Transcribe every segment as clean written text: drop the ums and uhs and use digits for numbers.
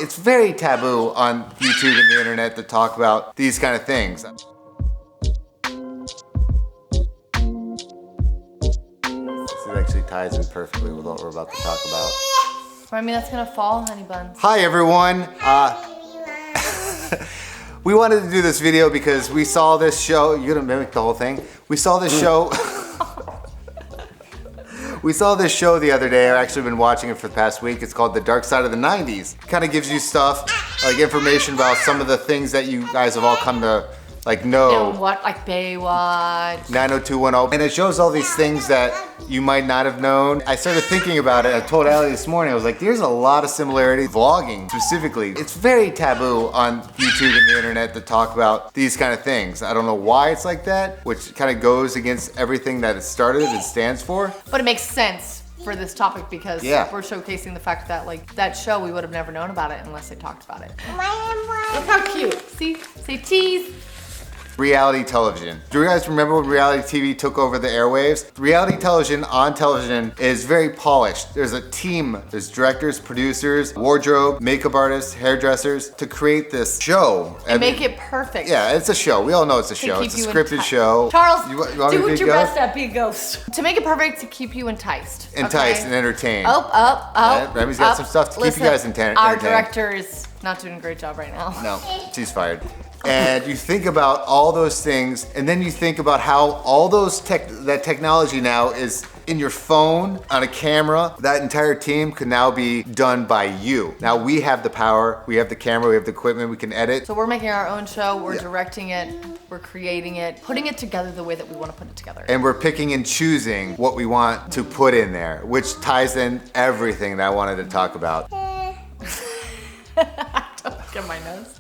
It's very taboo on YouTube and the internet to talk about these kind of things. This actually ties in perfectly with what we're about to talk about. I mean, that's gonna fall, honey buns. Hi everyone. We wanted to do this video because we saw this show. You're gonna mimic the whole thing? We saw this show. We saw this show the other day. I've actually been watching it for the past week. It's called The Dark Side of the 90s. Kind of gives you stuff, like information about some of the things that you guys have all come to like know. And what, like Baywatch? 90210. And it shows all these things that you might not have known. I started thinking about it. I told Allie this morning, I was like, there's a lot of similarities. Vlogging specifically. It's very taboo on YouTube and the internet to talk about these kind of things. I don't know why it's like that, which kind of goes against everything that it started and stands for. But it makes sense for this topic because we're showcasing the fact that like that show, we would have never known about it unless they talked about it. Look how cute. See? Say cheese. Reality television. Do you guys remember when reality TV took over the airwaves? Reality television on television is very polished. There's a team, there's directors, producers, wardrobe, makeup artists, hairdressers to create this show. And make it perfect. Yeah, it's a show. We all know it's a show. It's a scripted show. Charles, you want do what your best at, be a ghost. To make it perfect, to keep you enticed. Enticed and entertained. Up. Remy's got some stuff to keep you guys entertained. Our director is not doing a great job right now. No, she's fired. And you think about all those things, and then you think about how all those that technology now is in your phone, on a camera. That entire team could now be done by you. Now we have the power, we have the camera, we have the equipment, we can edit. So we're making our own show, we're directing it, we're creating it, putting it together the way that we want to put it together. And we're picking and choosing what we want to put in there, which ties in everything that I wanted to talk about. Don't get my nose.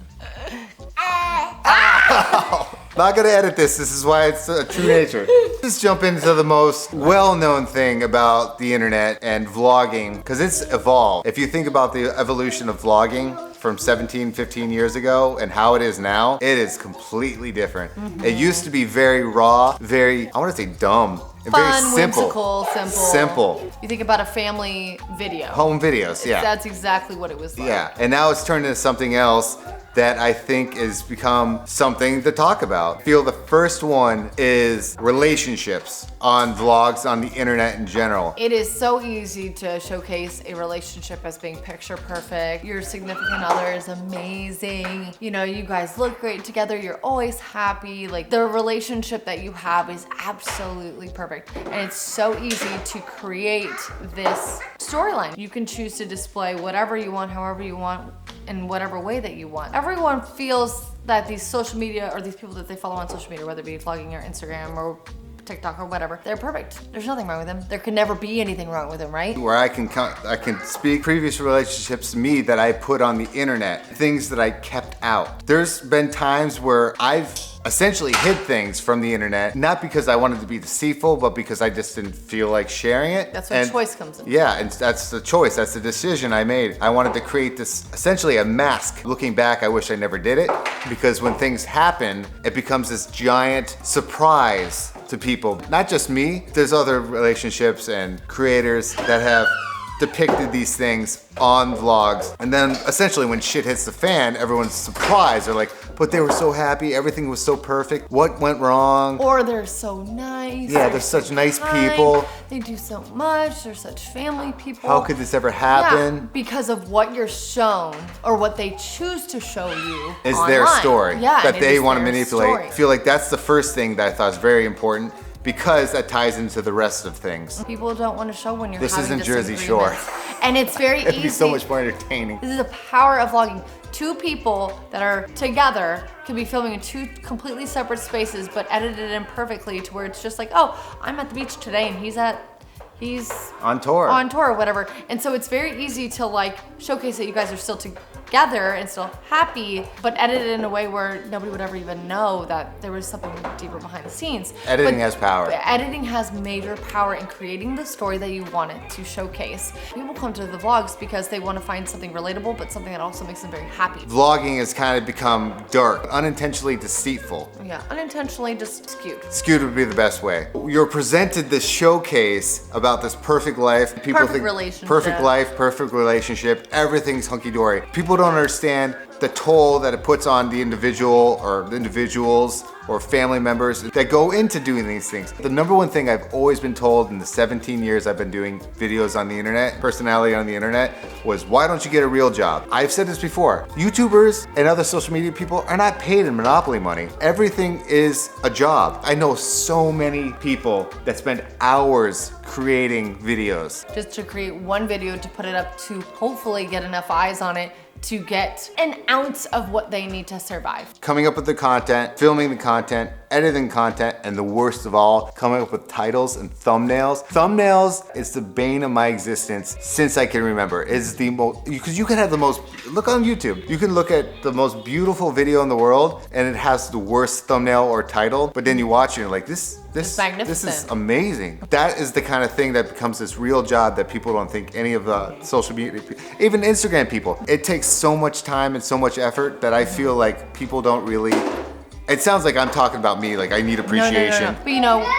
Not gonna edit this. This is why it's true nature. Let's jump into the most well-known thing about the internet and vlogging, because it's evolved. If you think about the evolution of vlogging from 17, 15 years ago and how it is now, it is completely different. It used to be very raw, very, I want to say dumb. Fun, very simple. whimsical, simple. Simple. You think about a family video. Home videos, yeah. That's exactly what it was like. Yeah, and now it's turned into something else that I think has become something to talk about. I feel the first one is relationships on vlogs, on the internet in general. It is so easy to showcase a relationship as being picture perfect. Your significant other is amazing. You know, you guys look great together. You're always happy. Like the relationship that you have is absolutely perfect. And it's so easy to create this storyline. You can choose to display whatever you want, however you want, in whatever way that you want. Everyone feels that these social media or these people that they follow on social media, whether it be vlogging or Instagram or TikTok or whatever, they're perfect. There's nothing wrong with them. There could never be anything wrong with them, right? Where I can speak previous relationships to me that I put on the internet, things that I kept out. There's been times where I've essentially hid things from the internet, not because I wanted to be deceitful, but because I just didn't feel like sharing it. That's where choice comes in. Yeah, and that's the choice, that's the decision I made. I wanted to create this, essentially a mask. Looking back, I wish I never did it, because when things happen, it becomes this giant surprise to people. Not just me, there's other relationships and creators that have depicted these things on vlogs, and then essentially when shit hits the fan, everyone's surprised. They're like, but they were so happy, everything was so perfect, what went wrong? Or they're so nice. Yeah, they're such nice people. They do so much, they're such family people. How could this ever happen? Yeah, because of what you're shown, or what they choose to show you is online. Their story that they want to manipulate. Story. I feel like that's the first thing that I thought was very important, because that ties into the rest of things. People don't want to show when you're this having isn't Jersey Shore. And it's very easy. It'd be so much more entertaining. This is the power of vlogging. Two people that are together can be filming in two completely separate spaces, but edited in perfectly to where it's just like, oh, I'm at the beach today and he's on tour or whatever. And so it's very easy to like showcase that you guys are still together and still happy, but edit it in a way where nobody would ever even know that there was something deeper behind the scenes. Editing has power. Editing has major power in creating the story that you want it to showcase. People come to the vlogs because they want to find something relatable, but something that also makes them very happy. Vlogging has kind of become dark, unintentionally deceitful. Yeah, unintentionally just skewed. Skewed would be the best way. You're presented this showcase about this perfect life. People Perfect think relationship. perfect life, perfect relationship, everything's hunky-dory. People don't understand the toll that it puts on the individual or the individuals or family members that go into doing these things. The number one thing I've always been told in the 17 years I've been doing videos on the internet, personality on the internet, was why don't you get a real job? I've said this before. YouTubers and other social media people are not paid in monopoly money. Everything is a job. I know so many people that spend hours creating videos. Just to create one video to put it up to hopefully get enough eyes on it to get an ounce of what they need to survive. Coming up with the content, filming the content, editing content, and the worst of all, coming up with titles and thumbnails. Thumbnails is the bane of my existence since I can remember. It's the most, because you can have the most, look on YouTube, you can look at the most beautiful video in the world and it has the worst thumbnail or title, but then you watch it and you're like, this is amazing. That is the kind of thing that becomes this real job that people don't think any of the social media, even Instagram people. It takes so much time and so much effort that I feel like people don't really, it sounds like I'm talking about me, like I need appreciation. No. But you know,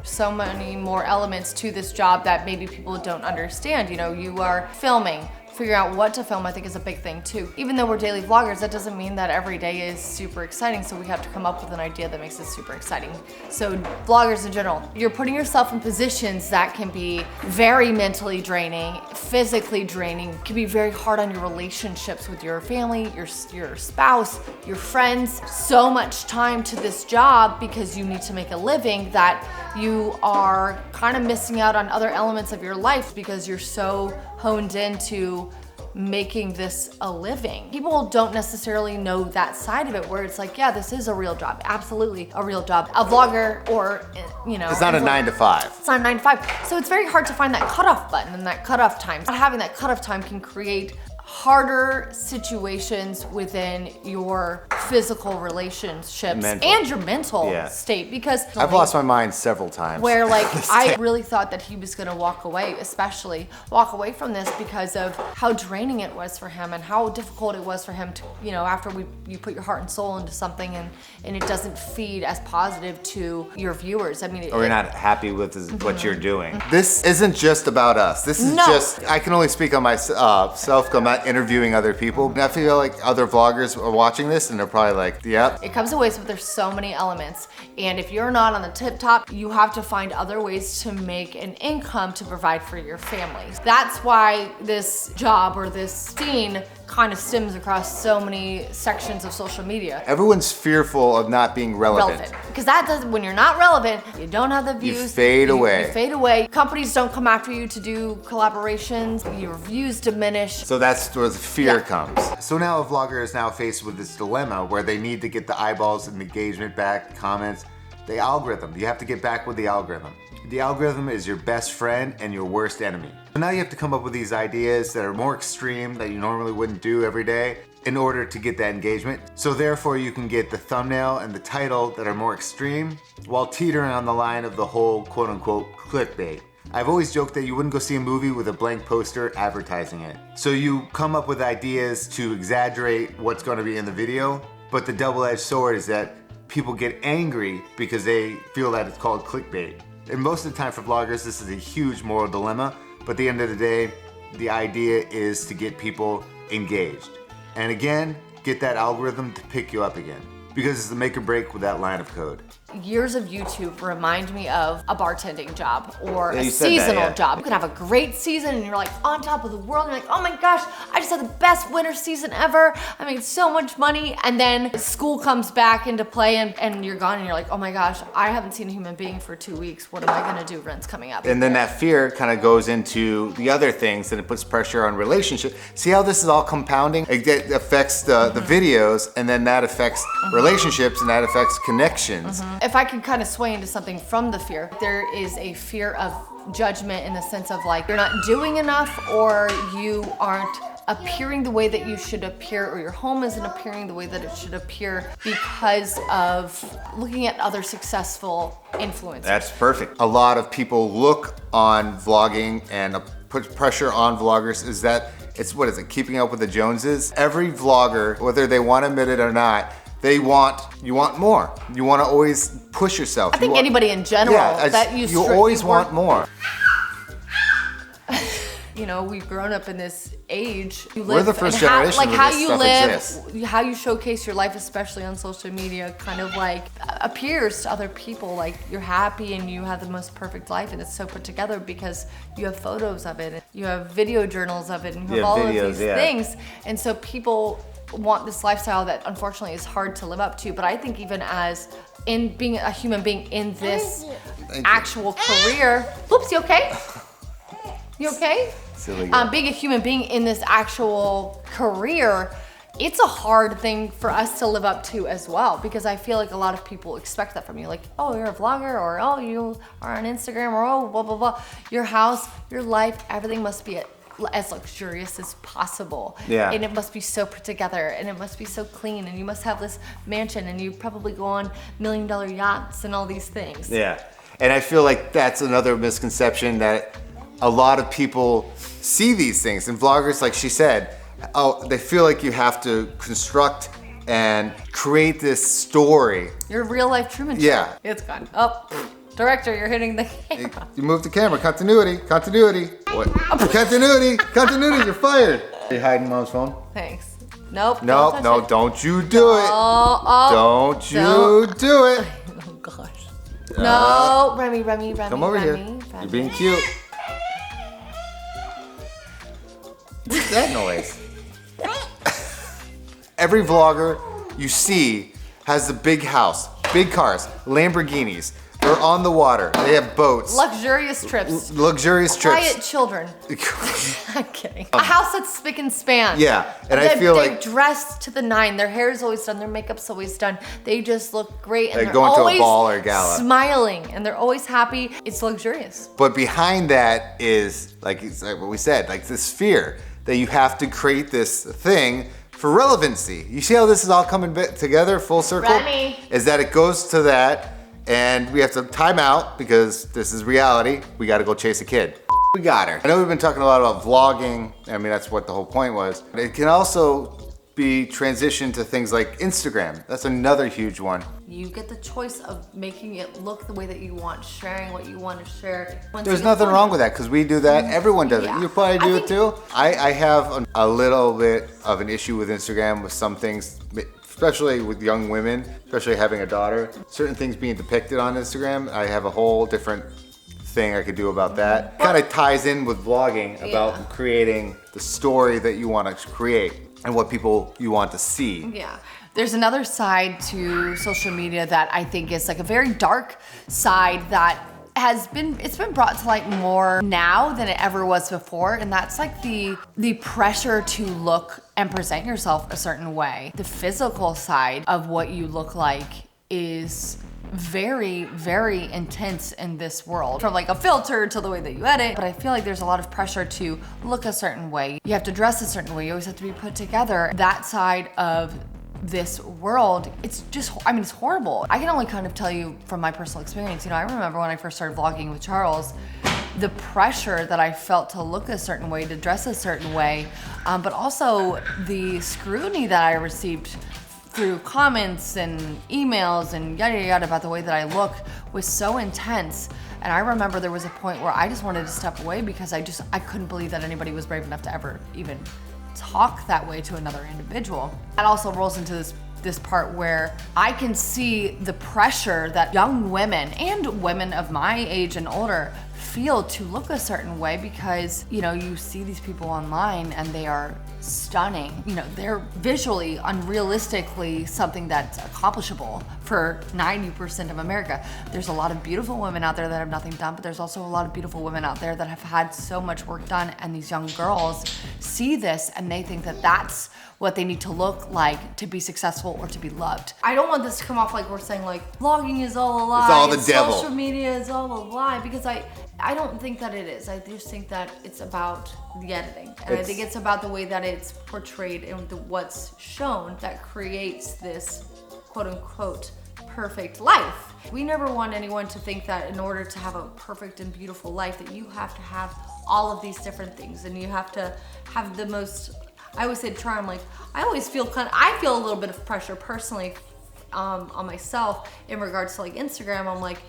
so many more elements to this job that maybe people don't understand. You know, you are filming. Figuring out what to film, I think, is a big thing too. Even though we're daily vloggers, that doesn't mean that every day is super exciting, so we have to come up with an idea that makes it super exciting. So vloggers in general, you're putting yourself in positions that can be very mentally draining, physically draining, can be very hard on your relationships with your family, your spouse, your friends. So much time to this job because you need to make a living that you are kind of missing out on other elements of your life because you're so honed into making this a living. People don't necessarily know that side of it where it's like, yeah, this is a real job. Absolutely a real job. A vlogger or, you know. It's not a 9 to 5. It's not a 9 to 5. So it's very hard to find that cutoff button and that cutoff time. Not having that cutoff time can create harder situations within your physical relationships and your mental state, because I've lost my mind several times. Where like I really thought that he was gonna walk away, especially walk away from this because of how draining it was for him and how difficult it was for him to, you know, after you put your heart and soul into something and it doesn't feed as positive to your viewers. I mean, or you're not happy with what you're doing. This isn't just about us. This is just, I can only speak on myself, I'm not interviewing other people. I feel like other vloggers are watching this and they're probably like, yep. It comes in waves, but there's so many elements. And if you're not on the tip top, you have to find other ways to make an income to provide for your family. That's why this job or this scene kind of stems across so many sections of social media. Everyone's fearful of not being relevant. Because that does, when you're not relevant, you don't have the views. You fade away. You fade away. Companies don't come after you to do collaborations. Your views diminish. So that's where the fear comes. So now a vlogger is now faced with this dilemma where they need to get the eyeballs and engagement back, comments, the algorithm. You have to get back with the algorithm. The algorithm is your best friend and your worst enemy. So now you have to come up with these ideas that are more extreme that you normally wouldn't do every day in order to get that engagement. So therefore you can get the thumbnail and the title that are more extreme while teetering on the line of the whole quote unquote clickbait. I've always joked that you wouldn't go see a movie with a blank poster advertising it. So you come up with ideas to exaggerate what's going to be in the video, but the double-edged sword is that people get angry because they feel that it's called clickbait. And most of the time for vloggers, this is a huge moral dilemma, but at the end of the day, the idea is to get people engaged. And again, get that algorithm to pick you up again, because it's the make or break with that line of code. Years of YouTube remind me of a bartending job or a seasonal job. You can have a great season and you're like on top of the world and you're like, oh my gosh, I just had the best winter season ever. I made so much money. And then school comes back into play and you're gone and you're like, oh my gosh, I haven't seen a human being for 2 weeks. What am I gonna do? Rent's coming up. And then that fear kind of goes into the other things and it puts pressure on relationship. See how this is all compounding? It affects the videos and then that affects relationships and that affects connections. If I could kind of sway into something from the fear, there is a fear of judgment in the sense of like, you're not doing enough or you aren't appearing the way that you should appear or your home isn't appearing the way that it should appear because of looking at other successful influencers. That's perfect. A lot of people look on vlogging and put pressure on vloggers is that it's, what is it, keeping up with the Joneses? Every vlogger, whether they want to admit it or not, you want more. You want to always push yourself. I think anybody in general that you always want more. you know, we've grown up in this age. We're the first generation like where how this you stuff live, exists. how you showcase your life, especially on social media, kind of like appears to other people like you're happy and you have the most perfect life, and it's so put together because you have photos of it, and you have video journals of it, and you have all videos, of these things. And so people want this lifestyle that unfortunately is hard to live up to. But I think even as in being a human being in this actual career, oops, you okay? You okay? Silly Being a human being in this actual career, it's a hard thing for us to live up to as well, because I feel like a lot of people expect that from you. Like, oh, you're a vlogger, or oh, you are on Instagram, or oh, blah, blah, blah. Your house, your life, everything must be as luxurious as possible. Yeah. And it must be so put together, and it must be so clean, and you must have this mansion, and you probably go on $1 million yachts and all these things. Yeah. And I feel like that's another misconception, that a lot of people see these things. And vloggers, like she said, oh, they feel like you have to construct and create this story. Your real life Truman Show. Yeah. It's gone. Oh, director, you're hitting the camera. You moved the camera. Continuity. What? Continuity. You're fired. Are you hiding mom's phone? Thanks. Nope. No, don't you do it. Don't you do it. Oh gosh. No, Remy. Come over here. You're being cute. What's that noise? Every vlogger you see has a big house, big cars, Lamborghinis. They're on the water. They have boats. Luxurious trips. Luxurious trips. Quiet children. I'm kidding. A house that's spick and span. Yeah, and I feel they're like dressed to the nine. Their hair is always done. Their makeup's always done. They just look great, and They're they're going to a always ball or gala. smiling, and they're always happy. It's luxurious. But behind that is, like what we said, like this fear that you have to create this thing for relevancy. You see how this is all coming together, full circle? Remy. Is that it goes to that, and we have to time out because this is reality. We got to go chase a kid. We got her. I know we've been talking a lot about vlogging. I mean, that's what the whole point was. But it can also be transitioned to things like Instagram. That's another huge one. You get the choice of making it look the way that you want, sharing what you want to share. There's nothing wrong with that, because we do that. Everyone does Yeah. it. You probably do it too. I have a little bit of an issue with Instagram with some things, especially with young women, especially having a daughter. Certain things being depicted on Instagram, I have a whole different thing I could do about that. Kind of ties in with vlogging about creating the story that you want to create and what people you want to see. Yeah. There's another side to social media that I think is like a very dark side that it's been brought to light more now than it ever was before, and that's like the pressure to look and present yourself a certain way. The physical side of what you look like is very, very intense in this world, from like a filter to the way that you edit. But I feel like there's a lot of pressure to look a certain way. You have to dress a certain way. You always have to be put together. That side of this world, it's just, I mean, it's horrible. I can only kind of tell you from my personal experience. You know, I remember when I first started vlogging with Charles, the pressure that I felt to look a certain way, to dress a certain way, but also the scrutiny that I received through comments and emails and yada yada about the way that I look was so intense. And I remember there was a point where I just wanted to step away because I couldn't believe that anybody was brave enough to ever even talk that way to another individual. That also rolls into this part where I can see the pressure that young women and women of my age and older feel to look a certain way, because, you know, you see these people online and they are stunning. You know, they're visually, unrealistically something that's accomplishable for 90% of America. There's a lot of beautiful women out there that have nothing done, but there's also a lot of beautiful women out there that have had so much work done, and these young girls see this and they think that that's what they need to look like to be successful or to be loved. I don't want this to come off like we're saying like vlogging is all a lie. It's all the devil. Social media is all a lie, because I don't think that it is. I just think that it's about the editing. And I think it's about the way that it's portrayed and what's shown that creates this quote unquote perfect life. We never want anyone to think that in order to have a perfect and beautiful life that you have to have all of these different things, and you have to have the most, I always say charm, like I feel a little bit of pressure personally on myself in regards to like Instagram. I'm like,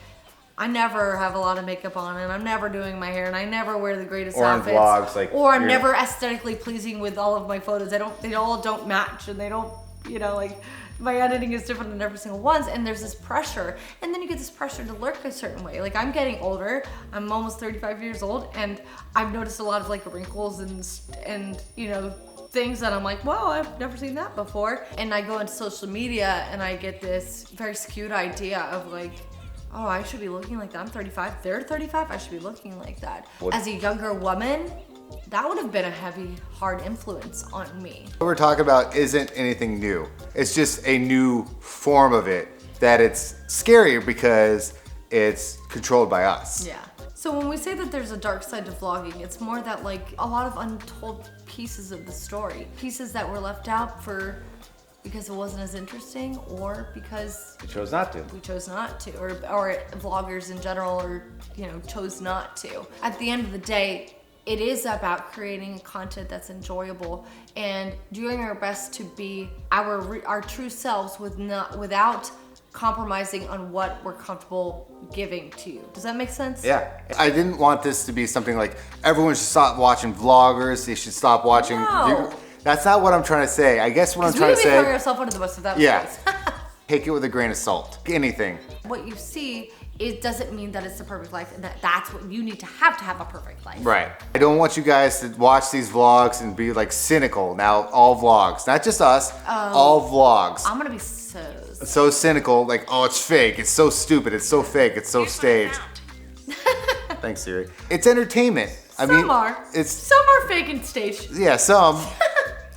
I never have a lot of makeup on, and I'm never doing my hair, and I never wear the greatest Or in outfits. vlogs, like, or I'm you're- never aesthetically pleasing with all of my photos. They all don't match, and they don't, like, my editing is different than every single one's, and there's this pressure, and then you get this pressure to look a certain way. Like, I'm getting older. I'm almost 35 years old, and I've noticed a lot of like wrinkles and things that I'm like, wow, I've never seen that before. And I go into social media and I get this very skewed idea of like, oh, I should be looking like that. I'm 35, they're 35, I should be looking like that. As a younger woman, that would have been a heavy, hard influence on me. What we're talking about isn't anything new. It's just a new form of it that it's scarier because it's controlled by us. Yeah. So when we say that there's a dark side to vlogging, it's more that like a lot of untold pieces of the story. Pieces that were left out because it wasn't as interesting, or because We chose not to. we chose not to, or vloggers in general, or chose not to. At the end of the day, it is about creating content that's enjoyable and doing our best to be our true selves without compromising on what we're comfortable giving to you. Does that make sense? Yeah. I didn't want this to be something like everyone should stop watching vloggers. They should stop watching. No. That's not what I'm trying to say. I guess what I'm trying to We would be throwing say. ourselves under the bus if that was Yeah. the case. Take it with a grain of salt. Anything. What you see, it doesn't mean that it's the perfect life, and that's what you need to have a perfect life. Right. I don't want you guys to watch these vlogs and be like cynical. Now, all vlogs, not just us, all vlogs. I'm gonna be So cynical, like, oh, it's fake. It's so stupid. It's so fake. It's so staged. Thanks, Siri. It's entertainment. Some are. It's Some are fake and staged. Yeah, some.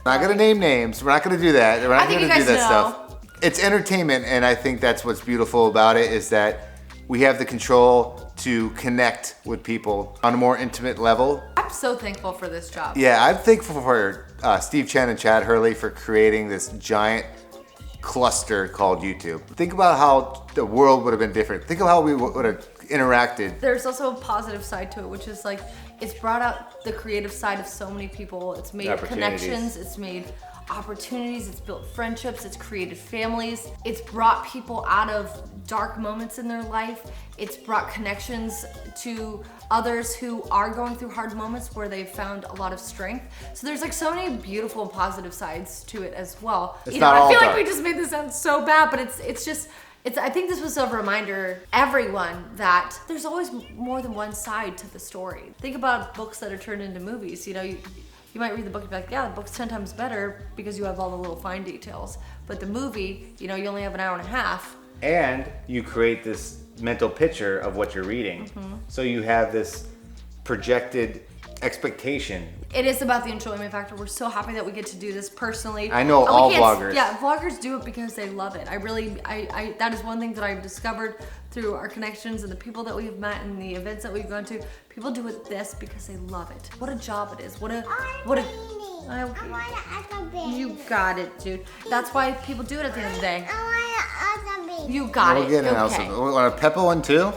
We're not gonna name names. We're not gonna do that. We're not I think gonna you do guys that know. stuff. It's entertainment, and I think that's what's beautiful about it is that we have the control to connect with people on a more intimate level. I'm so thankful for this job. Yeah, I'm thankful for Steve Chen and Chad Hurley for creating this giant cluster called YouTube. Think about how the world would have been different. Think of how we would have interacted. There's also a positive side to it, which is like, it's brought out the creative side of so many people. It's made Opportunities. connections, it's made opportunities, it's built friendships, it's created families, it's brought people out of dark moments in their life, it's brought connections to others who are going through hard moments where they've found a lot of strength. So there's like so many beautiful and positive sides to it as well. It's not all I feel dark. like we just made this sound so bad, but I think this was a reminder, everyone, that there's always more than one side to the story. Think about books that are turned into movies. You might read the book and be like, yeah, the book's 10 times better because you have all the little fine details. But the movie, you only have an hour and a half. And you create this mental picture of what you're reading. So you have this projected expectation. It is about the enjoyment factor. We're so happy that we get to do this personally. I know And we all can't- vloggers. Yeah, vloggers do it because they love it. I that is one thing that I've discovered through our connections and the people that we've met and the events that we've gone to. People do it because they love it. What a job it is. What a You got it, dude. That's why people do it at the end of the day. You got We'll it. get an Okay. also. Want a pepper one too?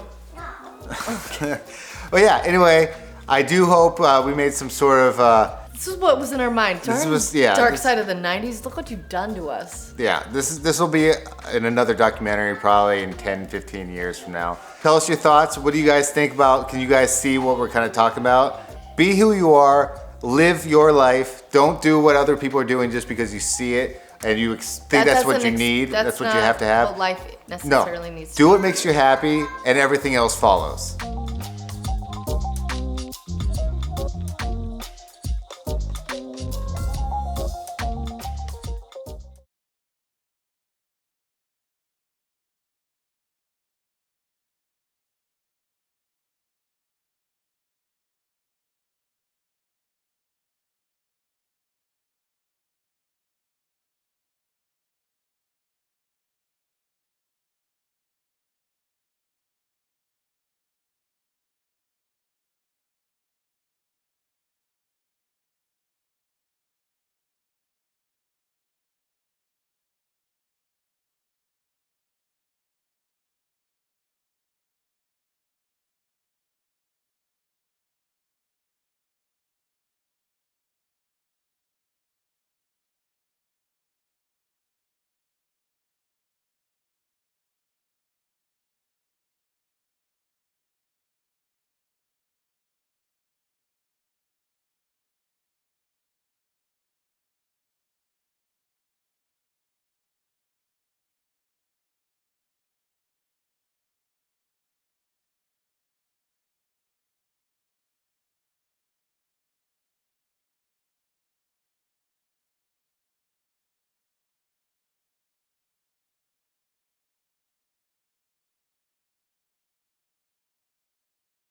Well, yeah. Anyway, I do hope we made some sort of. This is what was in our mind. Dark side of the 90s. Look what you've done to us. Yeah, this will be in another documentary probably in 10, 15 years from now. Tell us your thoughts. What do you guys think about? Can you guys see what we're kind of talking about? Be who you are. Live your life. Don't do what other people are doing just because you see it and you think that's what you need. That's what you have to have. What life No, necessarily needs to do what makes you happy and everything else follows.